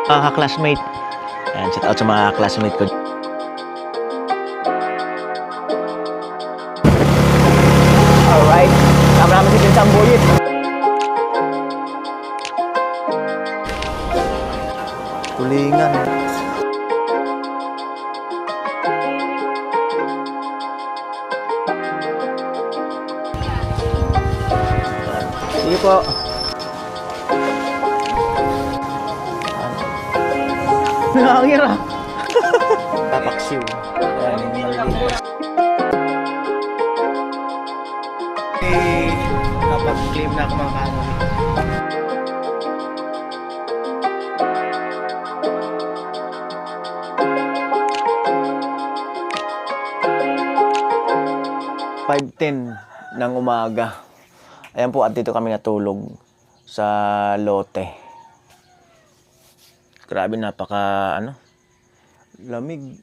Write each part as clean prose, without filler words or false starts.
Mga classmate. Ayan, shout out sa mga classmate ko. Alright. Sama-sama si Pinsang Buyit. Tulingan. Sige po. Nakakira. Papaksiw. Kapag claim na ako mga ano. ng umaga. Ayan po, at dito kami natulog sa lote. Grabe, napaka lamig.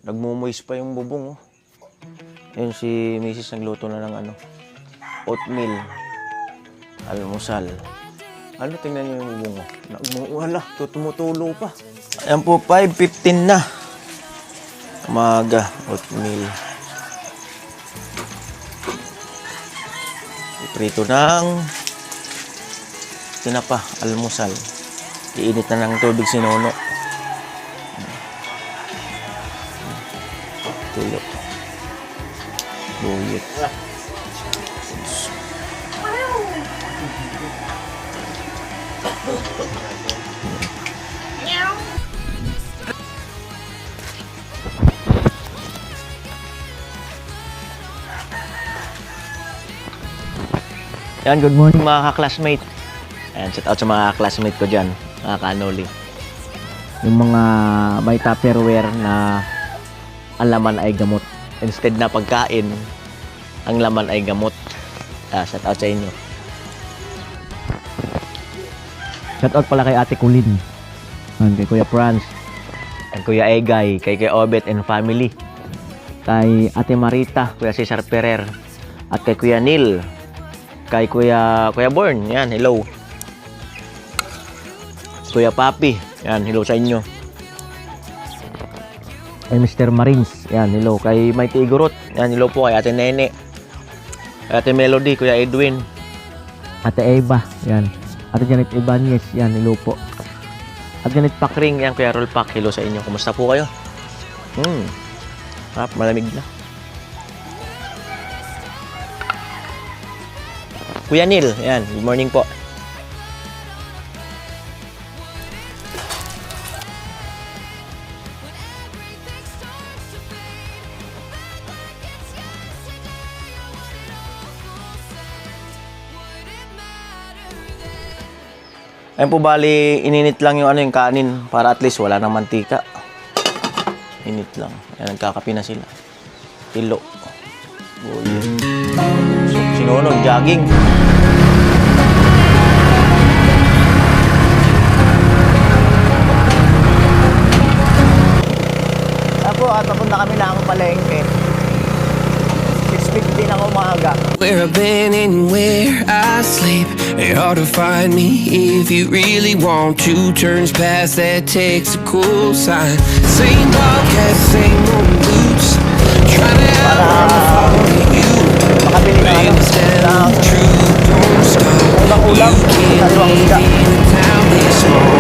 Nagmumuis pa yung bubong, oh. Ayun, si Mrs. nagluto na ng oatmeal, almusal. Tingnan niyo yung bubong, oh. Wala, tumutulo pa. Ayan po, 5:15 na. Umaga, oatmeal. Prito ng tinapa, almusal. Iinit na ng tubig si Nono. Tulo. Buyit. Yan, good morning mga ka-classmate. Ayan, shout out sa mga classmate ko dyan, mga ka-anoli. Yung mga may tupperware na ang laman ay gamot. Instead na pagkain, ang laman ay gamot. Shout out sa inyo. Shout out pala kay Ate Kulin. Kay Kuya Franz. Kay Kuya Egay. Kay Kuya Obet and family. Kay Ate Marita. Kuya Cesar Ferrer. At kay Kuya Neil. Kay Kuya Born. Yan, hello. Kuya Papi. Yan, hello sa inyo. Kay Mr. Marines. Yan, hello. Kay Mighty Igorot. Yan, hello po. Kay Ate Nene. Kay Ate Melody. Kuya Edwin. Ate Eva. Yan. Ate Janet Ibanez. Yan, hello po. At Janet Pakring. Yan, Kuya Roll Pak. Hello sa inyo. Kumusta po kayo? Malamig na. Kuya Neil. Yan, good morning po. Ayun po, bali, ininit lang yung kanin para at least wala nang mantika. Init lang. Ayan, nagkakapi na sila. Tilo. Sinunod, jogging. Ako, at papunta kami na ang palengke. 6:50 ng umaga. Where I've been and where I sleep, it's hard to find me if you really want to. Turns past that takes a cool sign. Same podcast, same old boots. Trying to outrun you. But instead of the truth, don't stop. You can't live in a town this small.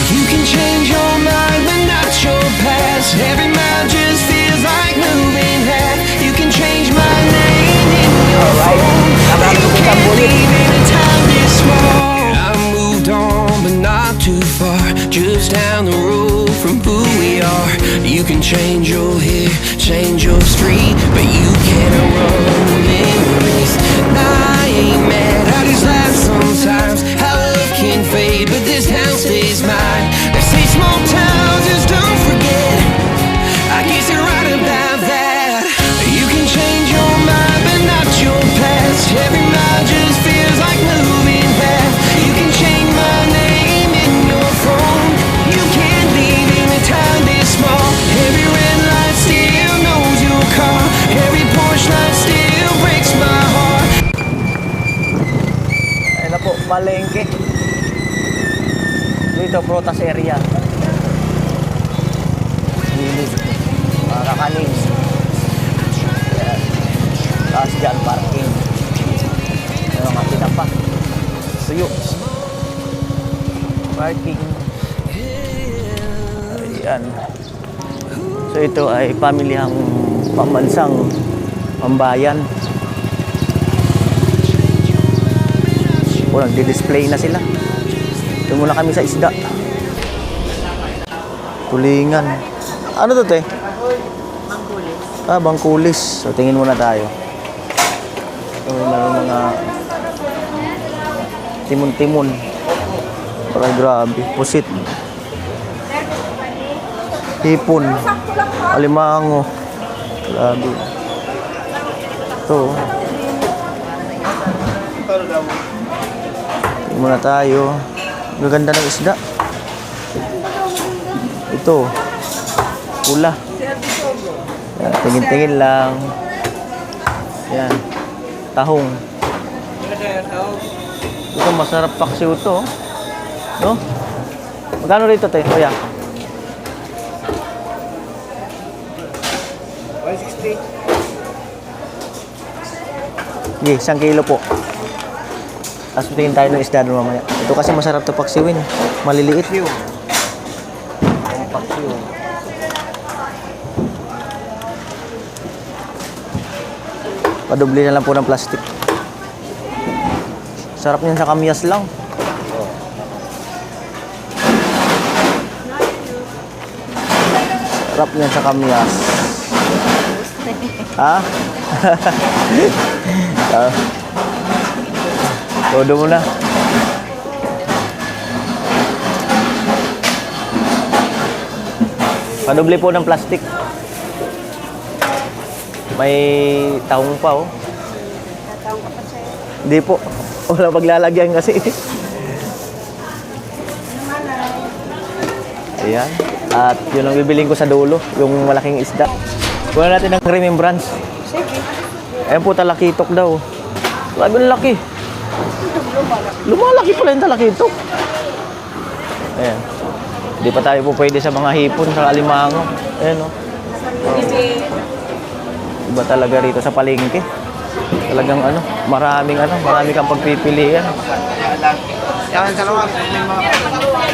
You can change your mind, but not your past. Every mile just feels like moving half. You can change my name in your phone. You can't leave in a town this small. I moved on, but not too far. Just down the road from who we are. You can change your hair, change your street, but you can't run memories. I ain't mad, I just laugh sometimes. How love can fade, but this town stays mine. They say small towns just don't forget. I guess you're right about that. You can change your mind, but not your past. Every mile just feels like moving fast. You can change my name in your phone. You can't leave in a town this small. Every red light still knows your car. Every Porsche light still breaks my heart. Ayun na po, palengke. Dito, prutas area. Gilid. Mga kakanin. Ayan. Tapos dyan, parking. May mga tinapa. Tuyo. Parking. Ayan. So ito ay pamilyang pambansang pambayan. O, nagdi-display na sila. Ito muna kami sa isda. Tulingan. Ano to, te? Bangkulis. Ah, bangkulis. So, tingin muna tayo. Ito meron mga timon-timon. Parang grabe. Pusit. Hipon. Alimango. Grabe. Ito. Tingin muna tayo. Gaganda ng isda. Ito. Pula. Yan, tingin-tingin lang. Yan. Tahong. Ito, masarap paksiw to. No? Magkano rito, te? Kuya? 160. Sige, 1 kilo po. Tapos tingin tayo ng isda doon mamaya. Ito kasi masarap to paksiwin. Maliliit. Paksiw. Padubli na lang po ng plastic. Sarap niyan sa kamyas lang. Sarap niyan sa kamyas. Ha? Todo mo na. Padubli po ng plastic. May taong pa, oh. Tatawang ka pa sa'yo. Hindi po. Wala paglalagyan kasi. Ayan. At yun ang bibiling ko sa dulo. Yung malaking isda. Kuha natin ng remembrance. Sige. Ayan po, talakitok daw. Grabe ang laki. Lumalaki pala yung talakitok. Ayan. Hindi pa tayo po pwede sa mga hipon, sa alimango. Ayan, oh. Iba talaga rito sa palengke. Talagang marami kang pagpipilian.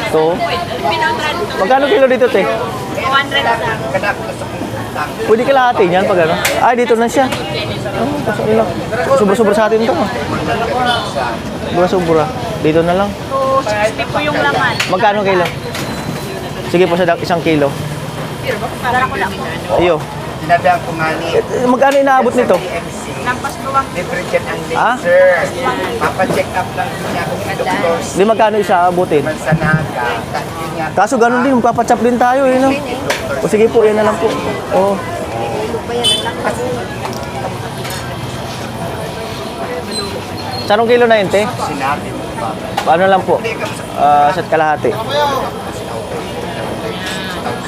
So, magkano kilo dito, te? 200 lang. Pwede kalahati niyan pag ano? Ay, dito na siya. Sobra-sobra sa atin to. Sobra-sobra. Dito na lang. 260 po yung laman. Magkano kilo? Sige po, sa 1 kilo. Para ko lang po. Iyo. Sinabihan ko nga ni Magkano inaabot nito? MC. Lampas luwag. Libre dyan ang Ah? laser. Papacheck up lang din niya kung may doctors. Di magkano isa abutin? Mansanaga. Yun nga. Kaso ganun din, magpapachap din tayo, no? O sige po, yan na lang po. Oh. Sarong kilo na yun, te? Sinabi mo ba? Paano lang po? Sa kalahati.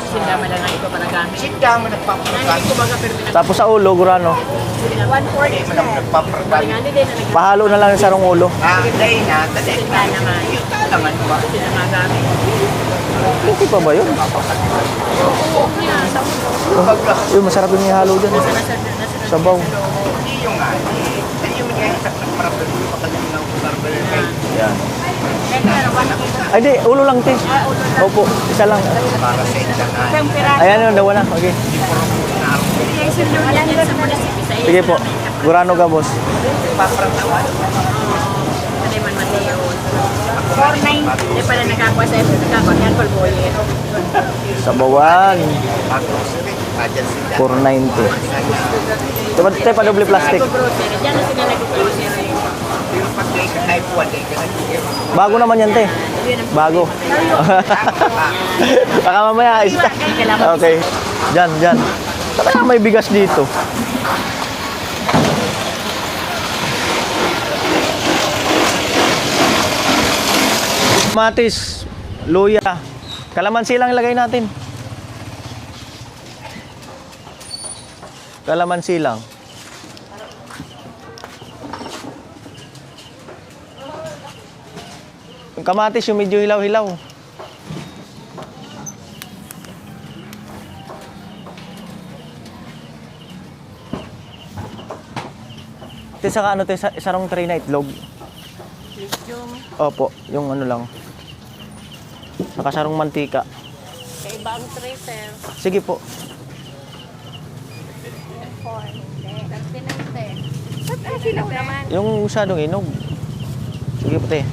Sindama lang ito para gamit. Sika mo nagpapapragan. Tapos sa ulo, gurano. 140 Hindi mo lang nagpapragan. Hindi din na nag- Pahalo na lang yung sarong ulo. Dahil na, dali. Sila naman. Ito naman ba? Sila magamit. Okay pa ba yun? Uy, masarap yung ihalo dyan. Sabaw. Hindi yung nga. Hindi yung nga sa nagpapragan. Pagkatapos ng barbell kay Yan. Ay, di, ulo lang, te. Opo, isa lang. para sa indahan. Isang piraso. Ayan yun, dawa na. Okay. Yung sinulungan yan sa munisipyo sa iyo. Sige po. Gurano ka, boss. Papratawan. Ano man Mateo. 490. Hindi pala nakakuha sa iyo. Nakakuha. Yan, Polboyer. Sabawan. Mag-grocery. Adyan sila. 490. Diba, te, padoble plastic. Grocery. Diyan na sila nag-grocery. Yung pag-day ka type 1 day ka nag-give. Bago naman yan, te. Bago. Baka mamaya, isa. Okay. Diyan. Saka may bigas dito. Kamatis, luya, kalamansi lang ilagay natin. Kalamansi lang. Yung kamatis, yung medyo hilaw-hilaw. Te, saka ano, te, sarong tray na itlog. Yung Opo, yung ano lang. Saka sarong mantika. kaibang tray, sir. Sige po. 4. Hindi. 39, sir. Ba't hilaw naman? Yung masyadong inog. Sige po, te.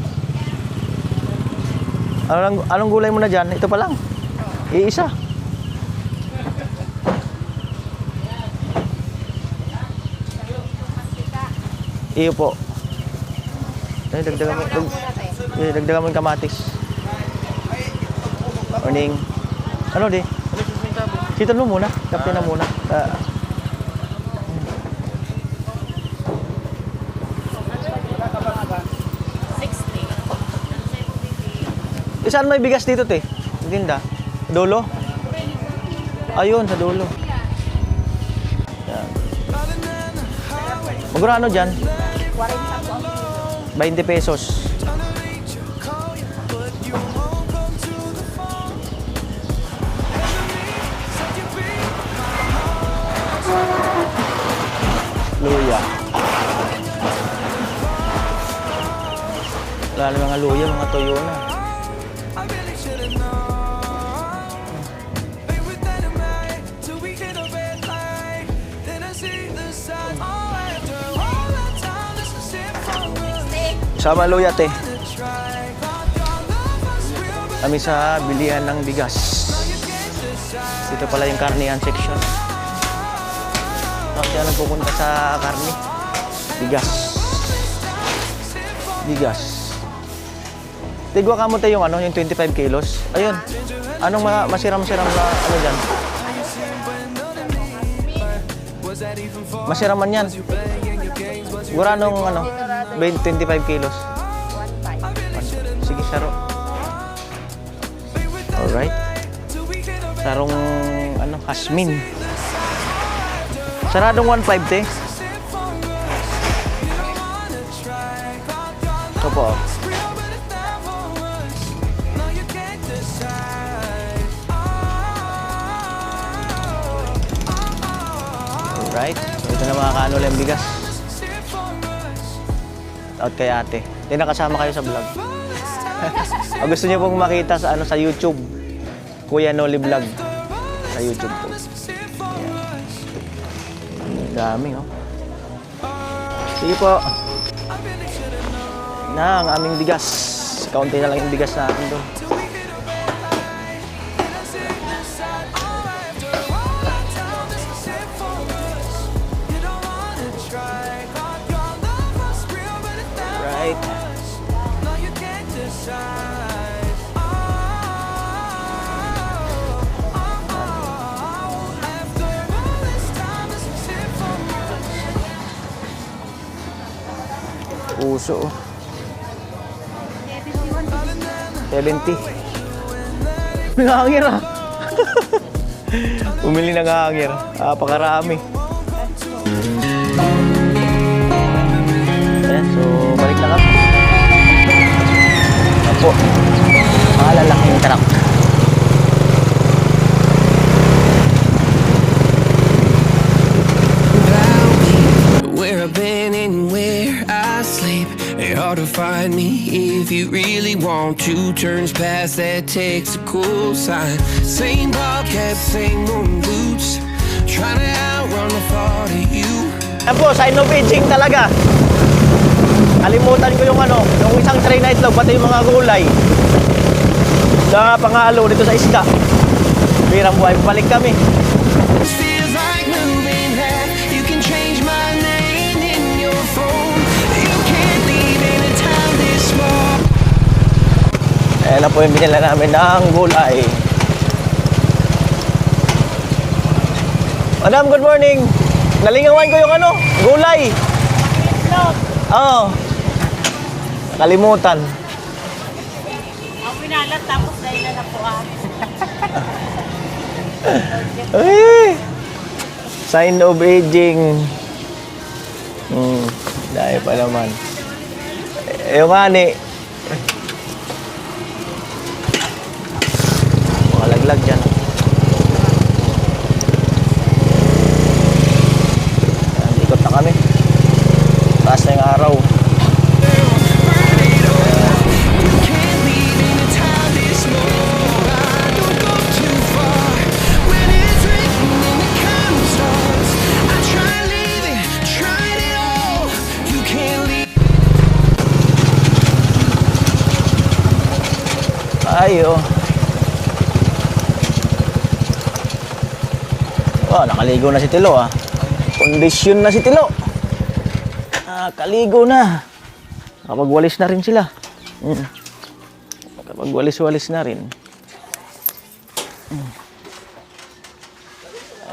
Anong gulay mo na dyan? Ito pa lang. Iisa. Iyo po. Dagdagan mo. Dagdagan mo yung kamatis. Morning. Ano di? Sito mo muna. Kape na muna. 60. Saan may bigas dito, te? Tinda. Dulo? Ayun, sa dulo. Yan. Magurano dyan? 40 po ang kilo. 20 pesos. Luya. Wala na mga luya, mga toyo na. Sama luya, te. Kami sa bilihan ng bigas. Dito pala yung karnihan section. Tapos yan ang pupunta sa karni. Bigas. Bigas. Tigwa ka mo tayo yung ano, yung 25 kilos. Ayun. Anong masiram-siram na ano dyan? Masiraman yan. Siguro anong ano, 25 kilos. 1.5. Sige, saro. Alright. Sarong ano, hasmin. Saradong 1.5, te. Ito po. Alright. So, ito na mga kaano lang bigas. Out kay ate. Hindi nakasama kayo sa vlog. O gusto niyo pong makita sa ano sa YouTube. Kuya Noli Vlog. Sa YouTube po. Ayan. Dami, oh. Sige po. Na ang aming bigas. Kaunti na lang yung bigas natin doon. Right. Puso, oh. 70. Nangangir, ah. Bumili ng hangir. Pakarami. Ayan, so balik na kami. Apo. Mga lalaking truck. Where I've been and where I sleep, it's hard to find me if you really want to. Turns past that takes a cool sign. Same bobcat, same moon boots, trying to outrun the thought of you. Ayan po, sign of aging talaga. Kalimutan ko yung ano, yung isang tray na itlog, pati yung mga gulay. Sa pangalo dito sa isda. Birang buhay, balik kami. Feels like moving that you can change my name in your phone. You can't leave in a town this small. Ayan na po yung binila namin ng gulay. Madam, good morning. Nalingawan ko yung ano, gulay. Oo. Kalimutan. Ang pinalat tapos dahil na napuan. Ay! Sign of aging. Dahil pa naman. Yung ani. Makalaglag dyan. Ikot na kami. araw. Can't leave anytime this more. I don't go too far. When it's written in the common stars, I try leaving, tried it all. You can't leave. Ayo. Oh, nakaligo na si Tilo ah. Kondisyon na si Tilo. Kaligo na. Nakapagwalis na rin sila. Nakapagwalis-walis na rin.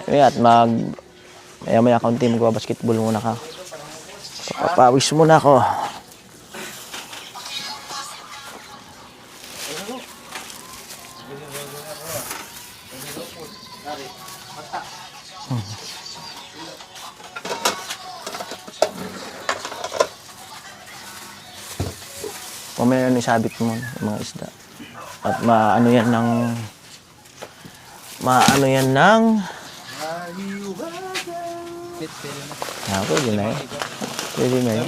Ayun at maya-maya kaunti magbabasketball muna ka. Papawis muna ako. Mamaya ni sabit mo yung mga isda. At maano yan ng pwede na yun. Pwede na yun.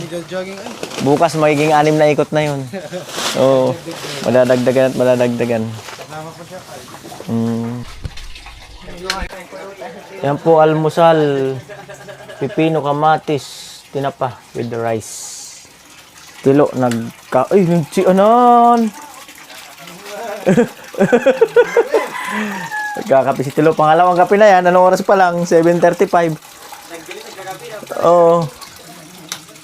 Bukas magiging 6 na ikot na yun. Oo. Madadagdagan at madadagdagan. Yan po almusal. Pipino, kamatis, tinapa with the rice. Tilo, ay, si Anan! Nagkakape si Tilo. Pangalawang kape na yan. Anong oras pa lang? 7:35. Oo.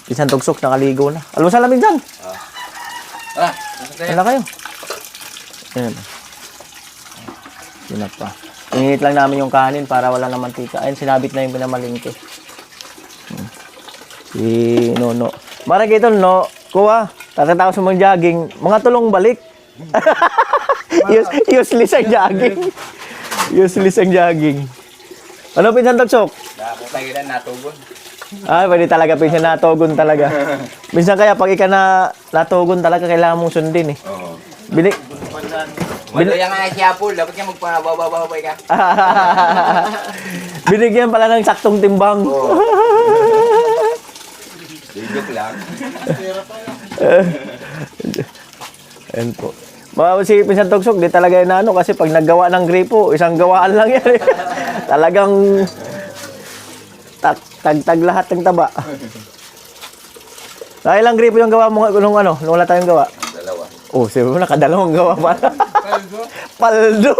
Isang tugsok, nakaligo na. Almusal namin dyan. Wala kayo. Ayan. Tinapa. Init lang namin yung kanin para wala na mantika. Ayun, sinabit na yung pinamalingke. Si Nono. Maragito, no? Kuha, tatatapos mo jogging, mga tulong balik. Useless ang jogging. Useless ang jogging. Ano pinsan tagsok? Kung tayo na natugon. Pwede talaga pinsan natugon talaga. Minsan kaya pag ika na natugon talaga, kailangan mong sundin eh. Oo. Wala nga si Apple, dapat nga magpababababay ka. Binigyan pala ng saktong timbang. Joke lang. Ayan po. Si Pinsan Tugsok, di talaga yun ano, kasi pag naggawa ng gripo, isang gawaan lang yan. Talagang tagtag lahat ng taba. Ilang gripo yung gawa mo nung wala tayong gawa? Dalawa. Oh, sabi mo, nakadalawang gawa pa. Paldo.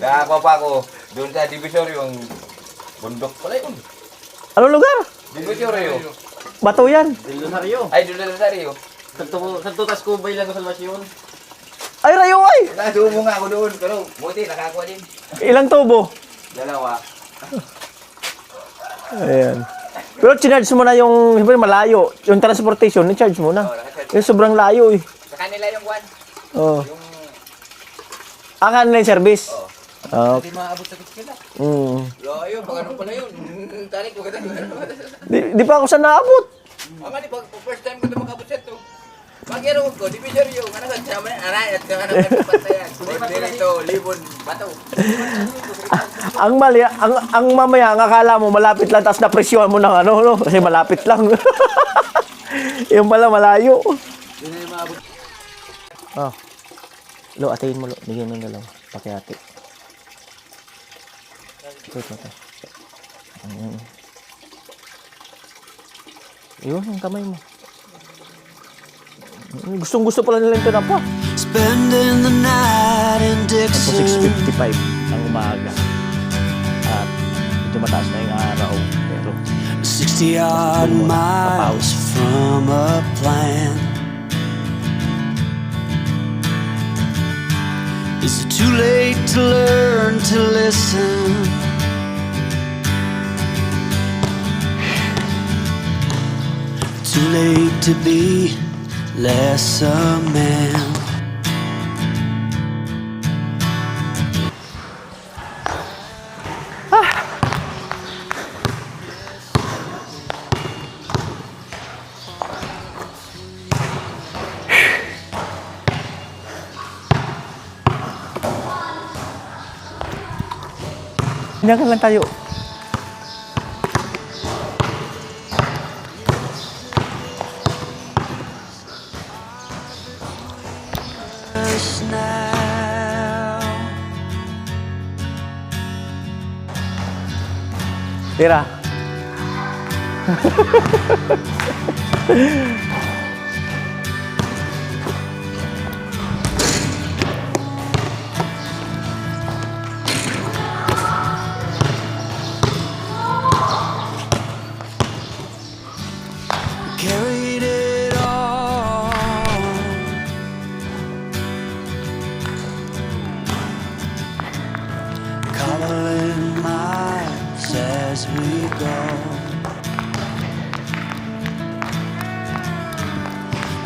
Nakakuha pa ako doon sa Divisorio yung bundok pala yun. Anong lugar? Divisorio. Bato yan. Ay, doon na Rosario. Santo Tascubay lang sa Salvacion. Ay, rayo ay! Nasubo nga ako doon, pero buti nakakuha din. Ilang tubo? Dalawa. Ayan. Pero charge mo na yung, siyempre malayo. Yung transportation, ni-charge mo na. Yung sobrang layo eh. Sa kanila yung kwan. Oo. Yung Kanila yung service? Oo. hindi maabot sa sila. Layo, pag ano pala yun. Tarik ko kita. Di pa ako sa naabot. Ang nga, pag first time ko ito makabot siya ito. Magkero ko, Divisorio. Ano sa siya man? Aray, at ano patayan. Dito, Libon, Bato. Ang mali, ang mamaya, ang akala mo malapit lang, tapos napresyohan mo ng no? Kasi malapit lang. Yung pala malayo. Yun na yung maabot. Oh. Lo, atayin mo, lo. Bigyan mo yung dalawa. Pakiati. Ito. Yun, ang kamay mo. Gustong-gusto pala nila ito na po. Spending the night in Ito Dixon. 6:55 ng umaga. At ito mataas na yung araw. Pero 60 odd miles from a plan. Is it too late to learn to listen? Too late to be less a man. Hinyakan lang tayo. Tira. Carried it all. Coloring miles as we go.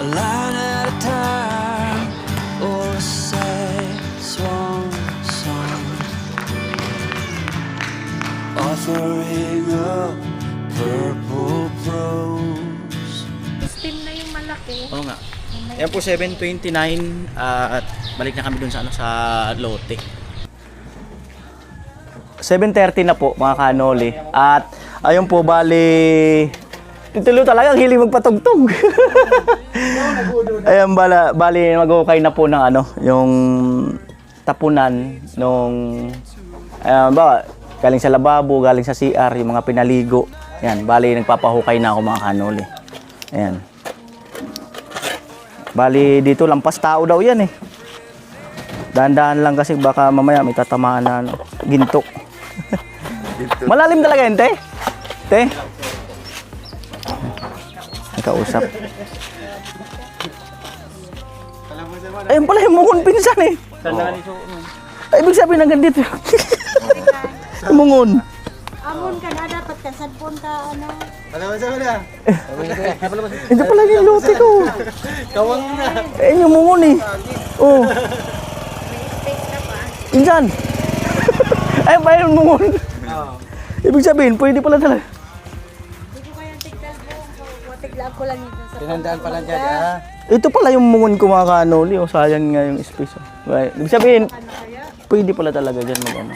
A line at a time, or a sad swan song. Offering up purple prose. Steam na yung malaki. Oo nga. Yan po 7:29 at balik na kami dun sa sa lote. 7:30 na po mga kanoli. At ayun po, bali titulo talaga ang hiling magpatugtog. Ayun, bali mag-ukay na po ng yung tapunan nung galing sa lababo, galing sa CR, yung mga pinaligo. Yan, bali nagpapahukay na ako mga kanoli. Ayan. Bali dito lampas tao daw yan eh. Dahan-dahan lang kasi baka mamaya may tatamaan na ginto. Malalim talaga yun, te? Te? Nakausap. Ayun pala yung mungon pinsan eh. Ay, ibig sabihin ng ganito. Mungon. Amon ka na, dapat ka sadpon ka, ano. Ito pala yung lote ko. Kawang na. Eh, yung mungon eh. Oh. Pinsan. Ayun pala yung mungon. Ibig sabihin, pwede pala talaga. Hindi ko kaya tigtal mo. Tiglaan ko lang yun sa Tinandaan pa lang dyan, ah. Ito pala yung mungon ko mga kanoli. O, sayang nga yung space. Oh. Right. Ibig sabihin, pwede pala talaga dyan mag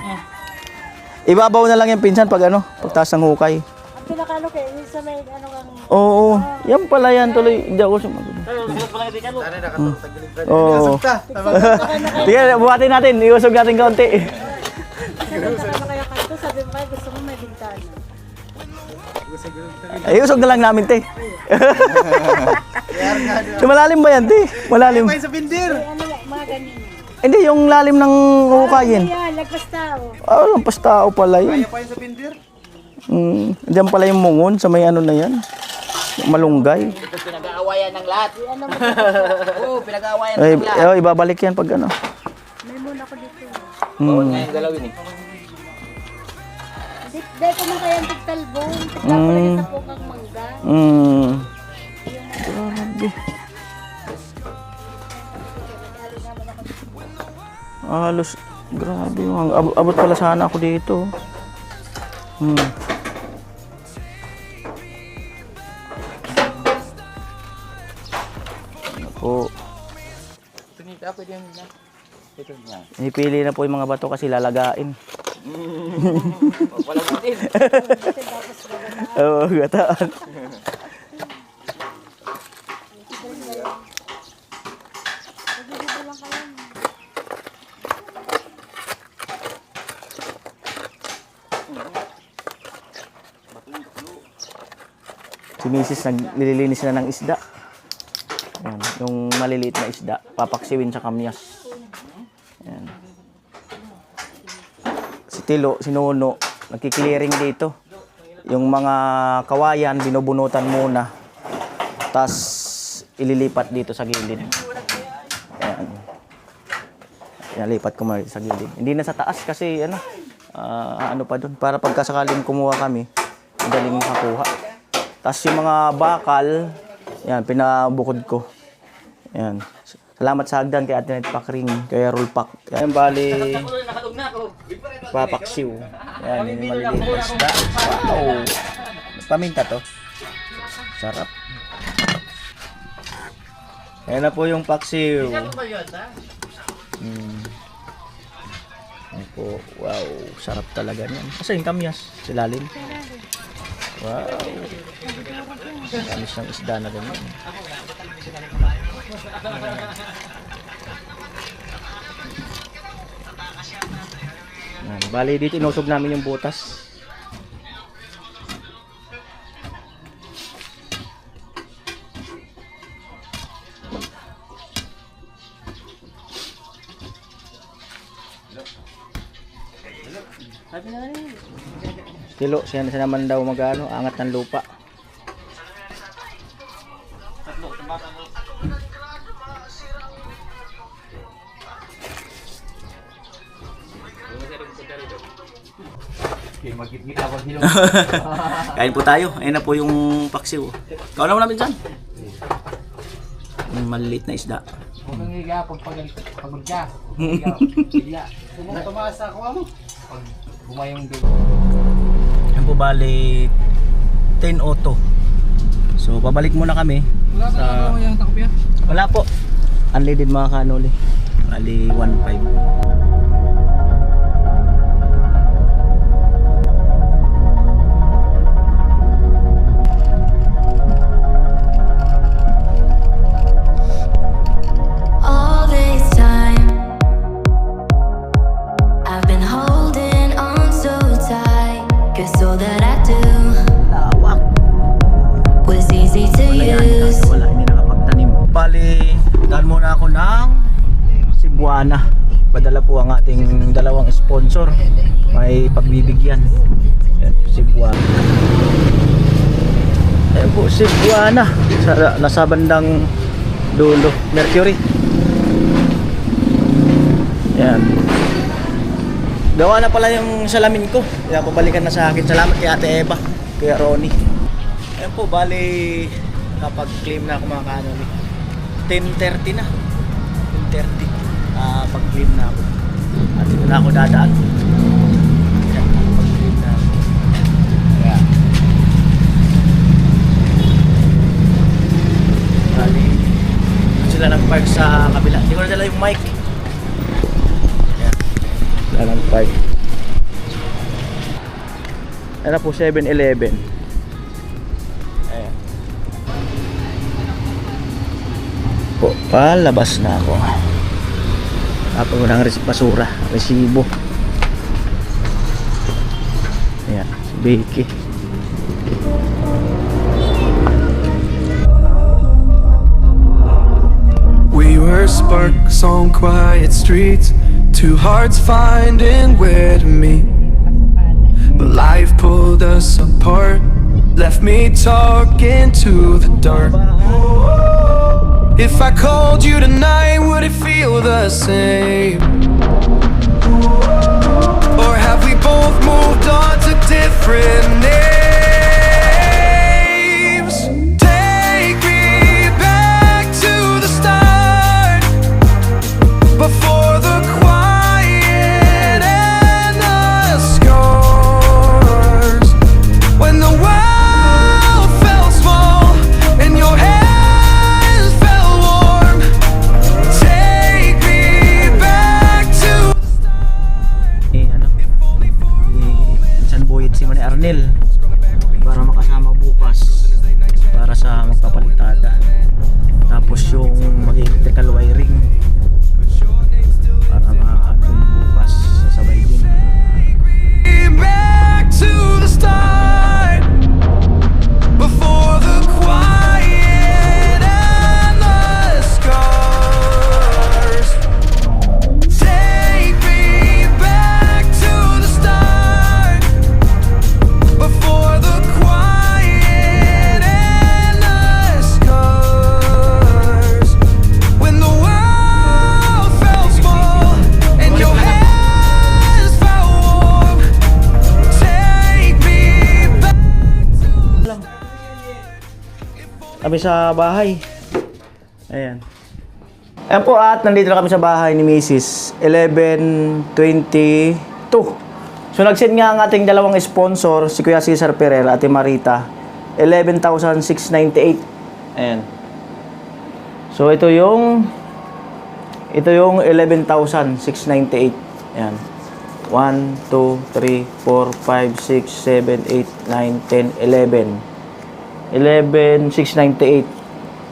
Ibabaw na lang yung pinsan pag pagtaas ng hukay. Ang pinakalo kayo, yung sa may ano kang... Oo. Yan pala yan tuloy. Hindi ako sumagot. Sana nakatulog tagilid pa. Oo. Sige, buhatin natin. Iusog natin kaunti. Ano kaya kanto, sabi mo kayo, gusto mo may bintana. Ay, iusog na lang namin, te. Malalim ba yan, te? Malalim. May sa bindir. Ano, mga ganyan. Hindi, yung lalim ng hukayin. Ayan, lagpas tao. Lampas tao pala yun. Kaya pa yun sa bindir. Diyan pala yung mungon sa may na yan. Malunggay. Pinag-aawayan ng lahat. Ano mo, Oo, pinag-aawayan Ay, ng lahat. ibabalik yan pag may muna ko dito. Bawal nga yung galawin eh. Dahil ko man kaya ang tigtalbong. Tigtal ko lang sa pukang mangga. Grabe. Halos, grabe. Abot pala sana ako dito. Ano po. Tunita ako dyan na. Ito niya. Ipili na po yung mga bato kasi lalagain. Walang bitin. Oo, gataan. Si Mrs. nililinis na ng isda. Ayan, yung maliliit na isda, papaksiwin sa kamyas. Ayan. Si Tilo, si Nono, nagki-clearing dito. Yung mga kawayan, binubunutan muna. Tapos, ililipat dito sa gilid. Ayan. Inalipat ko muna sa gilid. Hindi na sa taas kasi, ano pa doon. Para pagkasakaling kumuha kami, madaling makakuha. Tapos yung mga bakal, yan, pinabukod ko. Yan. Salamat sa hagdan kay Ate Net Pakring, kay Rolpak. Yan, bali, papaksiw. Yan, yung maliliit na isda. Wow! Paminta to. Sarap. Yan na po yung paksiw. Yan po. Wow, sarap talaga yan. Kasi yung kamyas, silalim. Wow. Kamis ng isda na ganyan. Bali dito inusog namin yung butas. Stilo, siya naman daw magano, angat ng lupa. Kain po tayo. Ayun na po yung paksiw. Kauna mo namin dyan. Yung maliliit na isda. Kung nangiga, pagod ka. Bigla. Tumaas ako mo. Pag bumayong doon. Yan po bali 10:02. So pabalik muna kami. Wala ka na yung takopya? Wala po. Unleaded mga kanoli. Bali 1.5. All this time, I've been holding on so tight, 'cause all that I do Lawak. was easy to Wala yan. use. Wala, hindi nakapagtanim. Bali, dahil muna ako ng Cebuana. Padala po ang ating dalawang sponsor. May pagbibigyan. Yan, Cebuana. Ayan po, Cebuana. Nasa bandang dulo. Mercury. Yan. Gawa na pala yung salamin ko. Kaya pabalikan na sa akin. Salamat kay Ate Eva. Kuya Ronnie. Ayan po, bali kapag-claim na ako mga kanoli. 10:30 na. 10:30. Pag-claim na ako. At dito na ako dadaan. Ayan, pag-claim na ako. Ayan. Bali, sila nag-park sa kabila. Hindi ko na dala yung mic. Ayan. Sila nag-park. Ayan na po, 7-Eleven. Ayan. Po, palabas na ako. Tapos ko ng basura, resibo. Ayan, si Becky. We were sparks on quiet streets, two hearts finding where to meet. But life pulled us apart, left me talking to the dark. If I called you tonight, would it feel the same? Or have we both moved on to different names? Take me back to the start, before the quiet and the scars. When the world felt small and your hands felt warm. Take me back to the start. Minsan boyet si Manny Arnel para makasama bukas para sa magpapalitada. Tapos yung mag-electrical wiring para makakaano yung bukas sasabay din. Back to the start, before the quiet and the scars. Take me back to the start, before the quiet and the scars. When the world felt small and your hands felt warm. Take me back. Kami sa bahay. Ayan. Ayan po at nandito na kami sa bahay ni Mrs. 11:22. So nag-send nga ang ating dalawang sponsor, si Kuya Cesar Pereira at Marita. 11,698. Ayan. So ito yung 11,698. Ayan. 1, 2, 3, 4, 5, 6, 7, 8, 9, 10, 11. 11,698.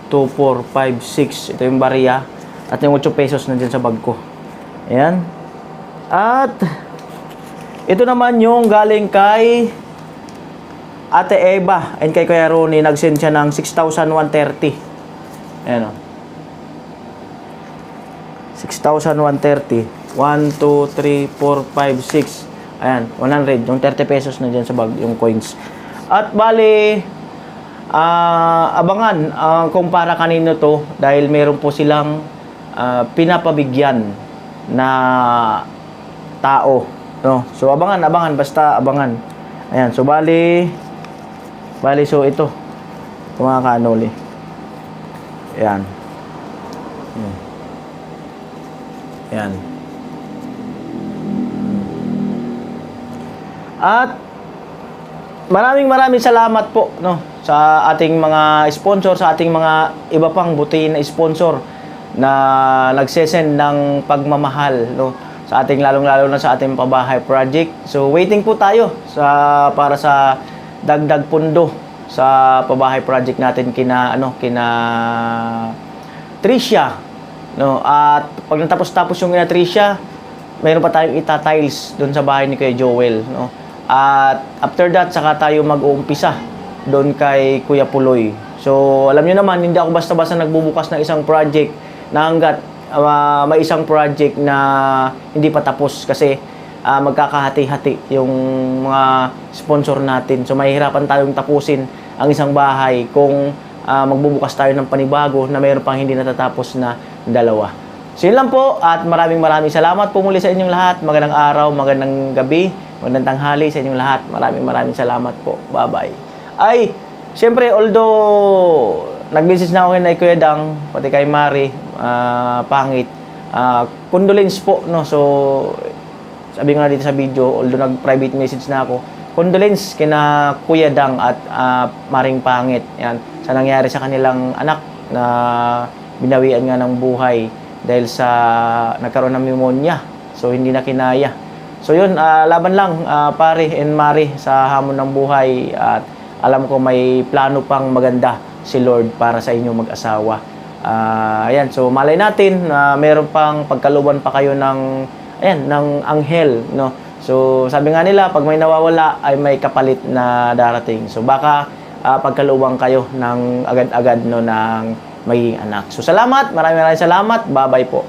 2, 4, 5, 6. Ito yung bariya. At yung 8 pesos nandyan sa bag ko. Ayan. At Ito naman yung galing kay Ate Eva and kay Kuya Ronnie. Nag-send siya ng 6,130. Ayan o. 6,130. 1, 2, 3, 4, 5, 6. Ayan, 100. Yung 30 pesos na dyan sa bag, yung coins. At bali, abangan kung para kanino to dahil meron po silang pinapabigyan na tao. No? So, abangan. Basta abangan. Ayan, so bali, so ito. Mga kanoli. Ayan. Ayan. At maraming salamat po no sa ating mga sponsor, sa ating mga iba pang butihin na sponsor na nagsesend ng pagmamahal no sa ating lalong-lalo na sa ating pabahay project. So waiting po tayo para sa dagdag pundo sa pabahay project natin kina Tricia no. At pag natapos yung kina Tricia, mayroon pa tayong ita-tiles doon sa bahay ni Kuya Joel no. At after that, saka tayo mag-uumpisa doon kay Kuya Puloy. So, alam nyo naman, hindi ako basta-basta nagbubukas ng isang project na hanggat may isang project na hindi pa tapos kasi magkakahati-hati yung mga sponsor natin. So, mahihirapan tayong tapusin ang isang bahay kung magbubukas tayo ng panibago na mayroon pang hindi natatapos na dalawa. So, yun lang po at maraming salamat po muli sa inyong lahat. Magandang araw, magandang gabi, magandang tanghali sa inyong lahat. Maraming salamat po. Bye-bye. Ay, syempre, although nag-message na ako kay Kuya Dang, pati kay Mari, Pangit, condolence po, no? So, sabi ko na dito sa video, although nag-private message na ako, condolence kina Kuya Dang at Maring Pangit. Yan, sa nangyari sa kanilang anak na binawian nga ng buhay dahil sa nagkaroon ng pneumonia. So, hindi na kinaya. So, yun, laban lang, pare and Mari sa hamon ng buhay. At alam ko may plano pang maganda si Lord para sa inyong mag-asawa. Ayan, so malay natin na meron pang pagkaluban pa kayo ng anghel, no? So, sabi nga nila, pag may nawawala ay may kapalit na darating. So, baka pagkaluban kayo ng agad-agad no ng magiging anak. So, salamat, maraming salamat. Bye-bye po.